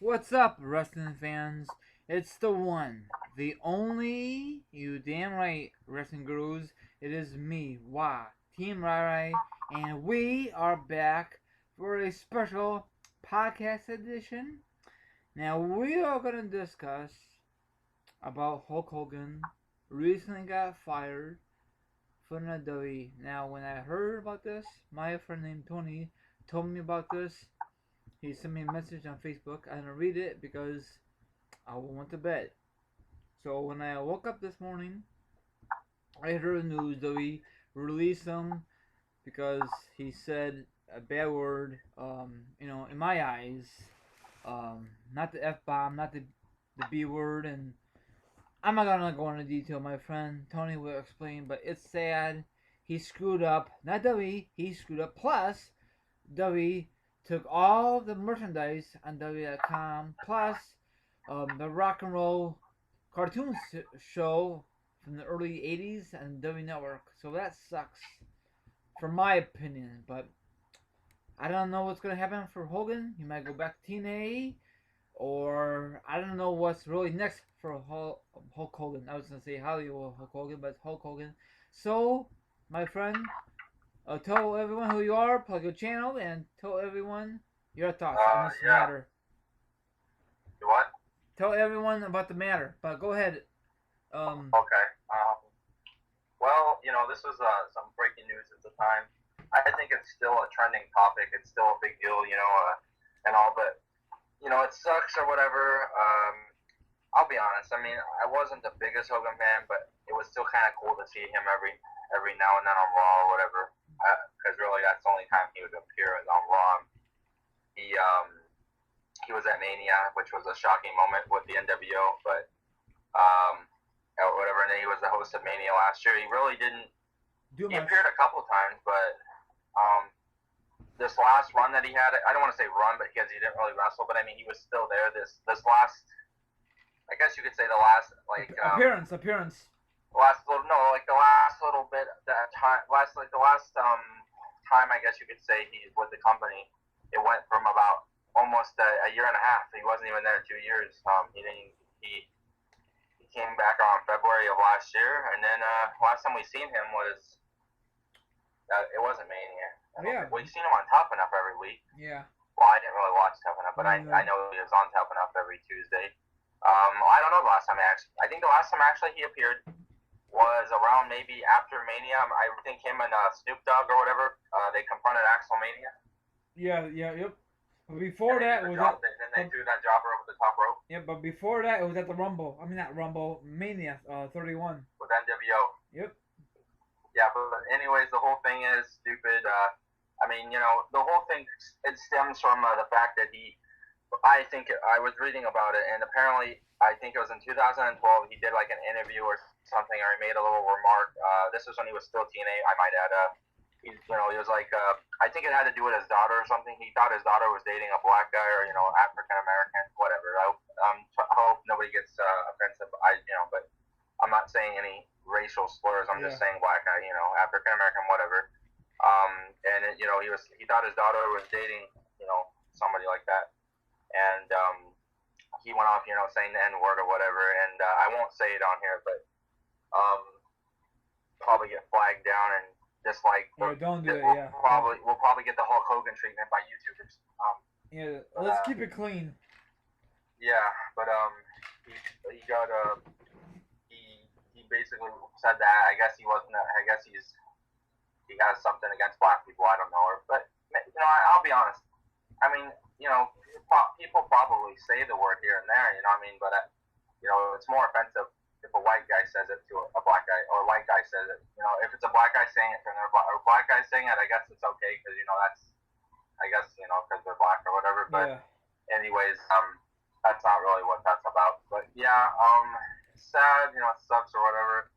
What's up, wrestling fans? It's the one, the only, you damn right, wrestling gurus. It is me, Team Rai, and we are back for a special podcast edition. Now, we are going to discuss about Hulk Hogan recently got fired from the WWE. Now, when I heard about this, my friend named Tony told me about this. He sent me a message on Facebook. I didn't read it because I went to bed. So when I woke up this morning, I heard the news that we released him because he said a bad word. In my eyes, not the f bomb, not the b word, and I'm not gonna go into detail. My friend Tony will explain, but it's sad. He screwed up. Not W. He screwed up. Plus, W took all the merchandise on W.com. Plus, the rock and roll cartoon show from the early 80s and W Network. So that sucks, from my opinion. But I don't know what's going to happen for Hogan. He might go back to TNA, or I don't know what's really next for Hulk Hogan. I was going to say Hollywood Hulk Hogan, but it's Hulk Hogan. So, my friend, tell everyone who you are, plug your channel, and tell everyone your thoughts on this matter. You what? Tell everyone about the matter, but go ahead. Okay. Well, this was some breaking news at the time. I think it's still a trending topic. It's still a big deal, and all, but, it sucks or whatever. I'll be honest. I mean, I wasn't the biggest Hogan fan, but it was still kind of cool to see him every now and then on Raw or whatever, because really that's the only time he would appear on Raw. He was at Mania, which was a shocking moment with the NWO, but or whatever. And then he was the host of Mania last year. He really didn't. He appeared a couple times, but this last run that he had, I don't want to say run, but because he didn't really wrestle, but I mean he was still there. This last, I guess you could say the last appearance. Last little the last little bit that time, the last time I guess you could say he with the company. It went from about almost a year and a half. He wasn't even there 2 years. He came back around February of last year, and then last time we seen him was it wasn't Mania. We've seen him on Tough Enough every week. Yeah. Well, I didn't really watch Tough Enough, but I know he was on Tough Enough every Tuesday. I don't know the last time I think the last time actually he appeared was around maybe after Mania. I think him and Snoop Dogg or whatever they confronted Axel Mania. Yep. But before that, then they threw that jobber over the top rope. Yeah, but before that, it was at the Rumble. I mean, not Rumble, Mania 31. With NWO. Yep. Yeah, but anyways, the whole thing is stupid. I mean, the whole thing, it stems from the fact that I think I was reading about it, and apparently, I think it was in 2012, he did like an interview or something, or he made a little remark. This was when he was still TNA, I might add. He was like, I think it had to do with his daughter or something. He thought his daughter was dating a black guy or, African American, whatever. I hope nobody gets offensive. But I'm not saying any racial slurs. I'm just saying black guy, African American, whatever. And he thought his daughter was dating, somebody like that. And he went off, saying the N word or whatever. And I won't say it on here, but probably get flagged down and dislike. Don't do it. We'll probably get the Hulk Hogan treatment by YouTubers. Let's keep it clean. Yeah, but he got he basically said that. I guess he wasn't. I guess he has something against black people. I don't know, but I'll be honest. I mean, people probably say the word here and there. But it's more offensive if a white guy says it to a black guy, or a white guy says it. If it's a black guy saying it to another black guy saying it, I guess it's okay because that's, I guess because they're black or whatever. But anyways, that's not really what that's about. But yeah, sad. It sucks or whatever.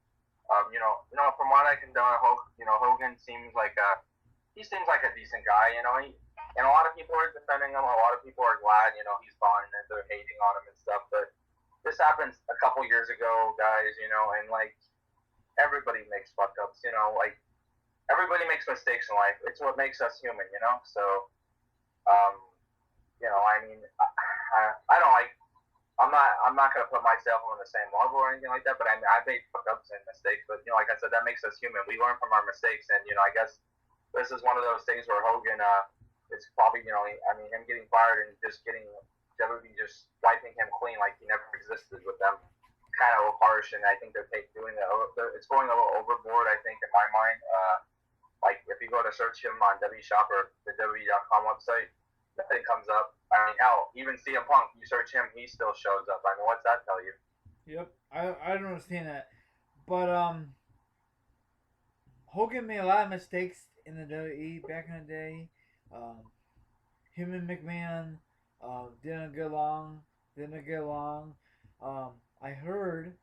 From what I can tell, Hogan seems like he seems like a decent guy. And a lot of people are defending him. A lot of people are glad he's gone and they're hating on him and stuff. But this happened a couple years ago, guys, and like everybody makes fuck ups, like everybody makes mistakes in life. It's what makes us human, So, I mean, I I'm not gonna put myself on the same level or anything like that. But I mean, I made fuck-ups and mistakes. But like I said, that makes us human. We learn from our mistakes, and I guess this is one of those things where Hogan, it's probably I mean, him getting fired and just getting WWE just wiping him clean like he never existed with them. Kind of harsh, and I think they're doing that. It's going a little overboard. I think in my mind. Like if you go to search him on W Shop or the WWE.com website, nothing comes up. I mean, hell, even CM Punk, you search him, he still shows up. I mean, what's that tell you? Yep, I don't understand that, but Hogan made a lot of mistakes in the WWE back in the day. Him and McMahon didn't get along. I heard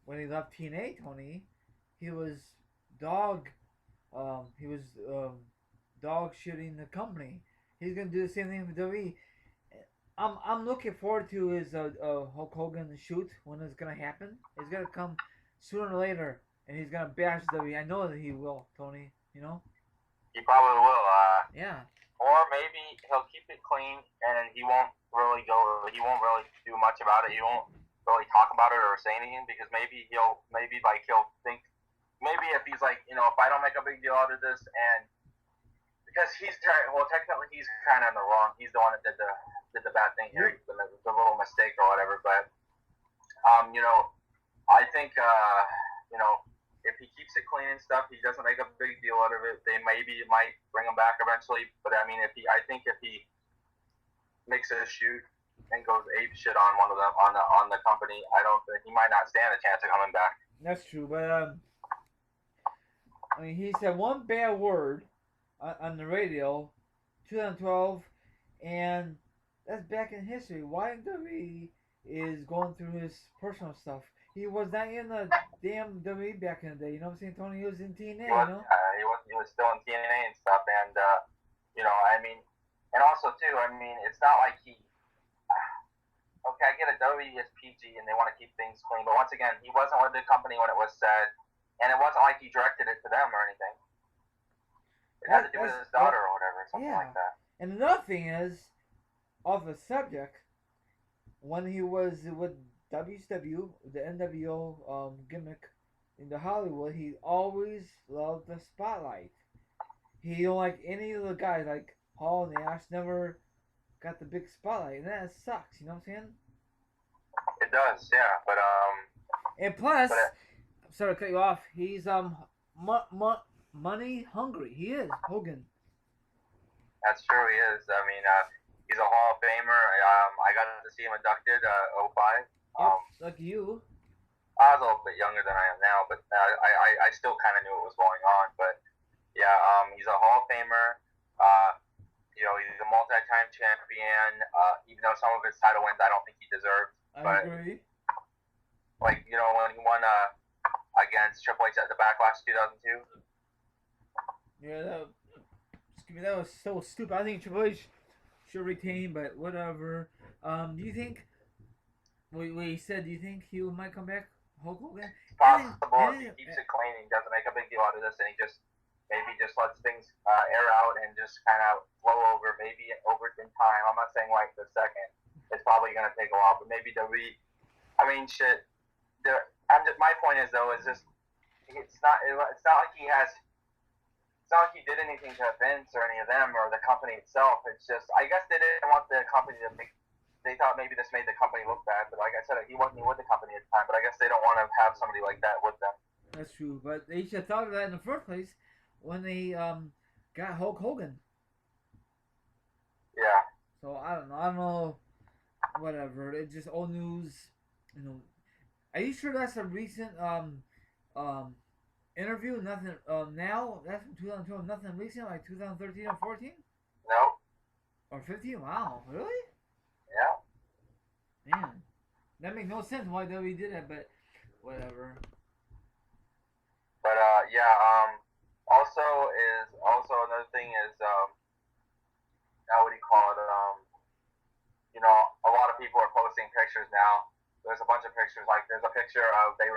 when he left TNA, Tony, he was dog he was dog shitting the company. He's gonna do the same thing with WWE. I'm looking forward to his Hulk Hogan shoot when it's gonna happen. It's gonna come sooner or later, and he's gonna bash WWE. I know that he will, Tony. You know. He probably will. Yeah. Or maybe he'll keep it clean, and he won't really go. He won't really do much about it. He won't really talk about it or say anything because maybe he'll think. Maybe if he's like, if I don't make a big deal out of this, and because technically he's kind of in the wrong. He's the one that did the bad thing here, the little mistake or whatever. But I think if he keeps it clean and stuff, he doesn't make a big deal out of it. They might bring him back eventually. But I mean, I think if he makes a shoot and goes ape shit on one of them on the company, I don't think he might not stand a chance of coming back. That's true, but I mean, he said one bad word on the radio, 2012, and that's back in history. WWE is going through his personal stuff. He was not in the damn WWE back in the day. You know what I'm saying, Tony? He was in TNA. He was still in TNA and stuff, and I mean, and also too, I mean, it's not like he. Okay, I get it. WWE is PG and they want to keep things clean, but once again, he wasn't with the company when it was said. And it wasn't like he directed it to them or anything. It had to do with his daughter or whatever, something like that. And another thing is, off the subject, when he was with WCW, the NWO gimmick in the Hollywood, he always loved the spotlight. He don't like any of the guys like Hall and Nash never got the big spotlight, and that sucks. You know what I'm saying? It does, yeah. But and plus. Sorry to cut you off. He's money hungry. He is Hogan. That's true. He is. I mean, he's a Hall of Famer. I got to see him inducted 05. Like you. I was a little bit younger than I am now, but I still kind of knew what was going on. But yeah, he's a Hall of Famer. He's a multi-time champion. Even though some of his title wins I don't think he deserved. I agree. Like when he won against Triple H at the Backlash 2002. Yeah, that was so stupid. I think Triple H should retain, but whatever. Do you think? Wait, he said. Do you think he might come back, Hulk Hogan? Possible. If he keeps it clean, he doesn't make a big deal out of this, and he just lets things air out and just kind of flow over. Maybe over in time. I'm not saying like the second. It's probably gonna take a while, but maybe I mean, shit. My point is though, it's not like he has. It's not like he did anything to Vince or any of them or the company itself. It's just, I guess they didn't want the company to make. They thought maybe this made the company look bad, but like I said, he wasn't with the company at the time. But I guess they don't want to have somebody like that with them. That's true, but they should have thought of that in the first place when they got Hulk Hogan. Yeah. So I don't know. Whatever. It's just old news. Are you sure that's a recent interview? Nothing now? That's from 2012. Nothing recent, like 2013 or 14? No. Or 15? Wow, really? Yeah. Man, that makes no sense why WWE did that, but whatever. But also another thing is what do you call it? A lot of people are posting pictures now. There's a bunch of pictures. Like there's a picture of I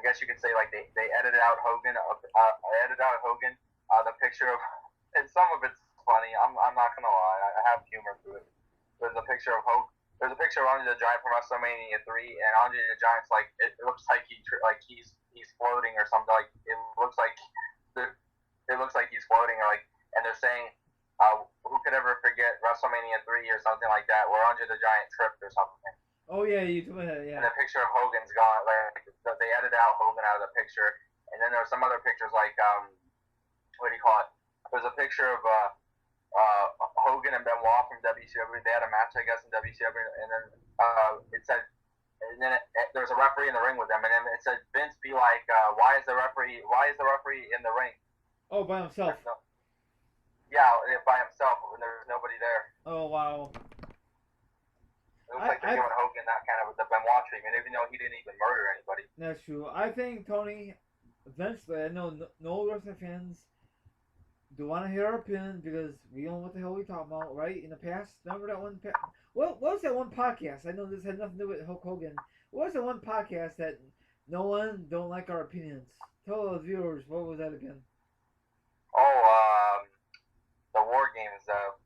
guess you could say like they edited out Hogan. The picture of, and some of it's funny. I'm not gonna lie. I have humor to it. There's a picture of there's a picture of Andre the Giant from WrestleMania 3, and Andre the Giant's like it looks like he's floating or something. Like it looks like he's floating, or like, and they're saying, who could ever forget WrestleMania 3 or something like that, where Andre the Giant tripped or something. Oh yeah, you told me that. Yeah. And the picture of Hogan's gone. Like they edited out Hogan out of the picture, and then there were some other pictures like what do you call it? There's a picture of Hogan and Benoit from WCW. They had a match, I guess, in WCW, and then it said, and then there was a referee in the ring with them, and then it said, Vince be like, why is the referee in the ring? Oh, by himself. Yeah, by himself when there's nobody there. Oh wow. It looks like they're giving Hogan that kind of the Benoit treatment, even though he didn't even murder anybody. That's true. I think, Tony, eventually, I know no wrestling fans do want to hear our opinion because we don't know what the hell we're talking about, right? In the past, remember that one? What was that one podcast? I know this had nothing to do with Hulk Hogan. What was that one podcast that no one don't like our opinions? Tell the viewers, what was that again? Oh, the War Games,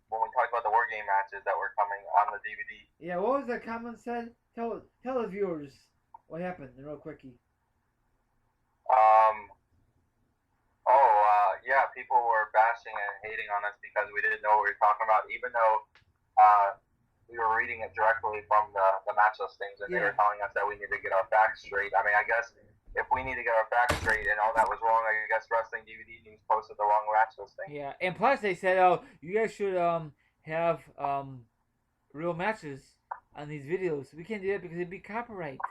when we talked about the War Game matches that were coming on the DVD. Yeah, what was that comment said? Tell the viewers what happened, real quickie. Yeah, people were bashing and hating on us because we didn't know what we were talking about, even though we were reading it directly from the match listings, and they were telling us that we need to get our facts straight. I mean, I guess if we need to get our facts straight and all that was wrong, I guess Wrestling DVD News posted the wrong match listing. Yeah, and plus they said, oh, you guys should have real matches on these videos. We can't do that because it'd be copyright.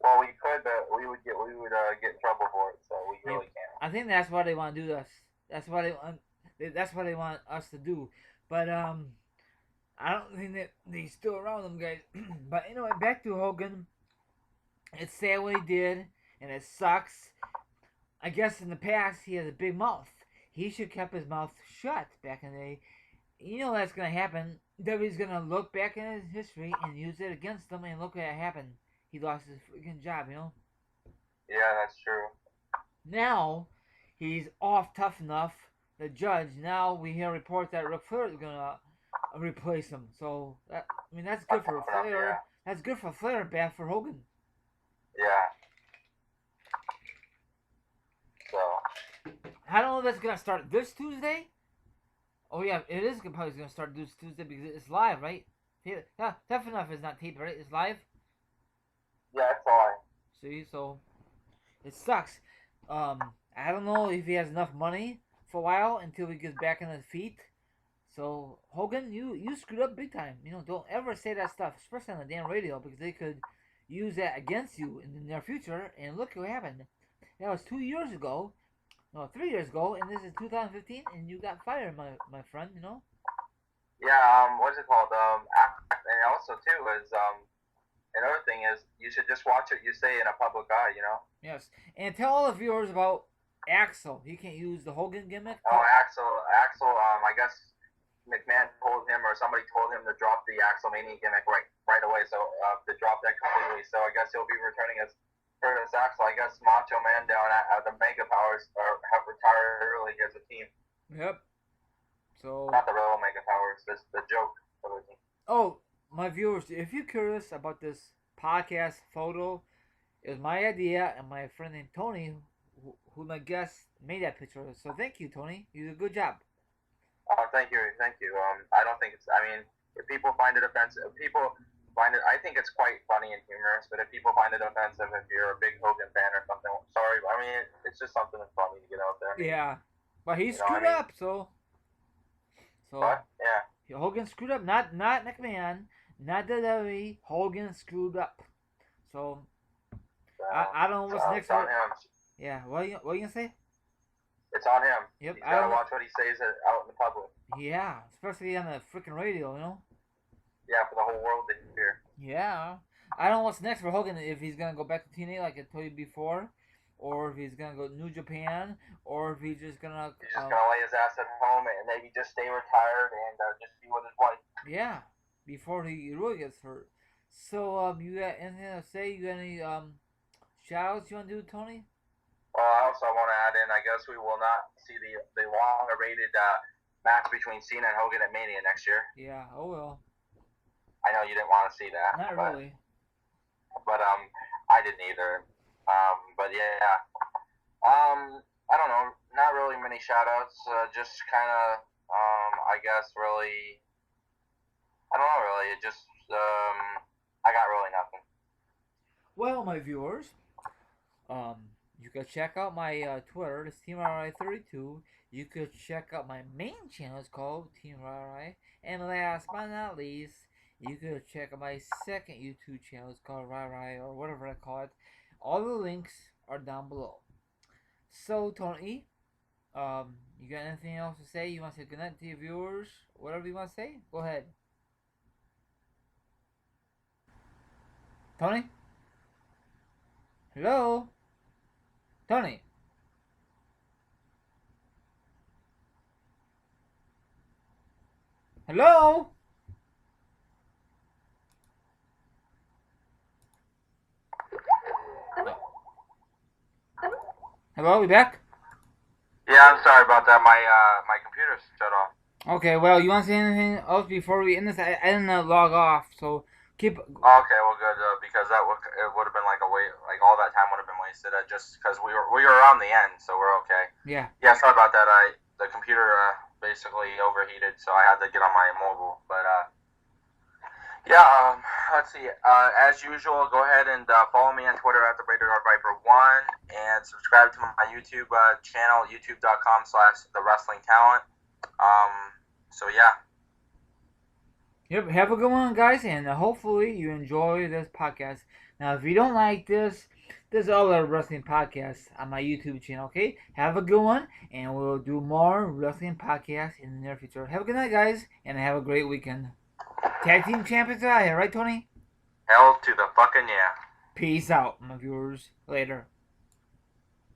Well, we could, but we would get in trouble for it, so we really can't. I think that's why they want to do this. That's what they want us to do. But I don't think that they're still around, them guys. But anyway, back to Hogan. It's sad what he did, and it sucks. I guess in the past he has a big mouth. He should have kept his mouth shut back in the day. You know that's gonna happen. WWE's gonna look back in his history and use it against them, and look what happened. He lost his freaking job, you know? Yeah, that's true. Now, he's off Tough Enough, the judge. Now we hear reports that Ric Flair is going to replace him. So, that's good for Flair. Yeah. That's good for Flair, bad for Hogan. Yeah. So. I don't know if that's going to start this Tuesday. Oh, yeah, it is probably going to start this Tuesday because it's live, right? Tough Enough is not taped, right? It's live? Yeah, it's live. See, so it sucks. I don't know if he has enough money for a while until he gets back on his feet. So Hogan, you screwed up big time. You know, don't ever say that stuff, especially on the damn radio, because they could use that against you in the near future. And look what happened. That was 2 years ago, no, 3 years ago, and this is 2015, and you got fired, my friend. You know. Yeah. What's it called? And also too is another thing is you should just watch what you say in a public eye, you know? Yes. And tell all the viewers about Axel. He can't use the Hogan gimmick. Oh, Axel, I guess McMahon told him or somebody told him to drop the Axelmania gimmick right away, so to drop that completely. So I guess he'll be returning as Curtis Axel. I guess Macho Man down at the Mega Powers have retired early as a team. Yep. So not the real Mega Powers, just the joke of the team. Oh, my viewers, if you're curious about this podcast photo, it was my idea, and my friend named Tony, who my guest, made that picture. So thank you, Tony. You did a good job. Oh, thank you. I don't think it's. I mean, if people find it offensive, I think it's quite funny and humorous. But if people find it offensive, if you're a big Hogan fan or something, sorry. I mean, it's just something that's funny to get out there. Yeah, but he screwed up. So. What? Yeah. Hogan screwed up. Not McMahon. Not WWE. Hogan screwed up. So I don't know what's next. It's on him. Yeah. What you gonna say? It's on him. Yep. He's gotta watch what he says out in the public. Yeah, especially on the freaking radio, you know. Yeah, for the whole world to hear. Yeah. I don't know what's next for Hogan. If he's gonna go back to TNA like I told you before, or if he's gonna go to New Japan, or if he's just gonna. He's just gonna lay his ass at home and maybe just stay retired and just be with his wife. Yeah. Before he really gets hurt. So, you got anything to say? You got any shout-outs you want to do, Tony? Well, I also want to add in, I guess we will not see the long-awaited match between Cena and Hogan at Mania next year. Yeah, oh well. I know you didn't want to see that. Not really. But I didn't either. But yeah. I don't know. Not really many shout outs. Just kind of, I guess, really. I don't know, really. It just, I got really nothing. Well, my viewers, you can check out my Twitter, it's Team RI32. You could check out my main channel, it's called Team RI. And last but not least, you could check out my second YouTube channel, it's called RI or whatever I call it. All the links are down below. So, Tony, you got anything else to say? You want to say goodnight to your viewers? Whatever you want to say, go ahead. Tony? Hello? Tony? Hello? Hello, we back? Yeah, I'm sorry about that. My computer's shut off. Okay, well, you want to say anything else before we end this? I didn't log off, so keep. Okay, well, good. Because it would have been like a wait, like all that time would have been wasted. Just because we were around the end, so we're okay. Yeah. Yeah, sorry about that. The computer basically overheated, so I had to get on my mobile. But yeah, let's see. As usual, go ahead and follow me on Twitter at @TheRadarViper1 and subscribe to my YouTube channel, youtube.com/TheWrestlingTalent. So yeah. Yep, have a good one, guys, and hopefully you enjoy this podcast. Now, if you don't like this, there's other wrestling podcasts on my YouTube channel, okay? Have a good one, and we'll do more wrestling podcasts in the near future. Have a good night, guys, and have a great weekend. Tag Team Champions are out here, right, Tony? Hell to the fucking yeah. Peace out, my viewers. Later.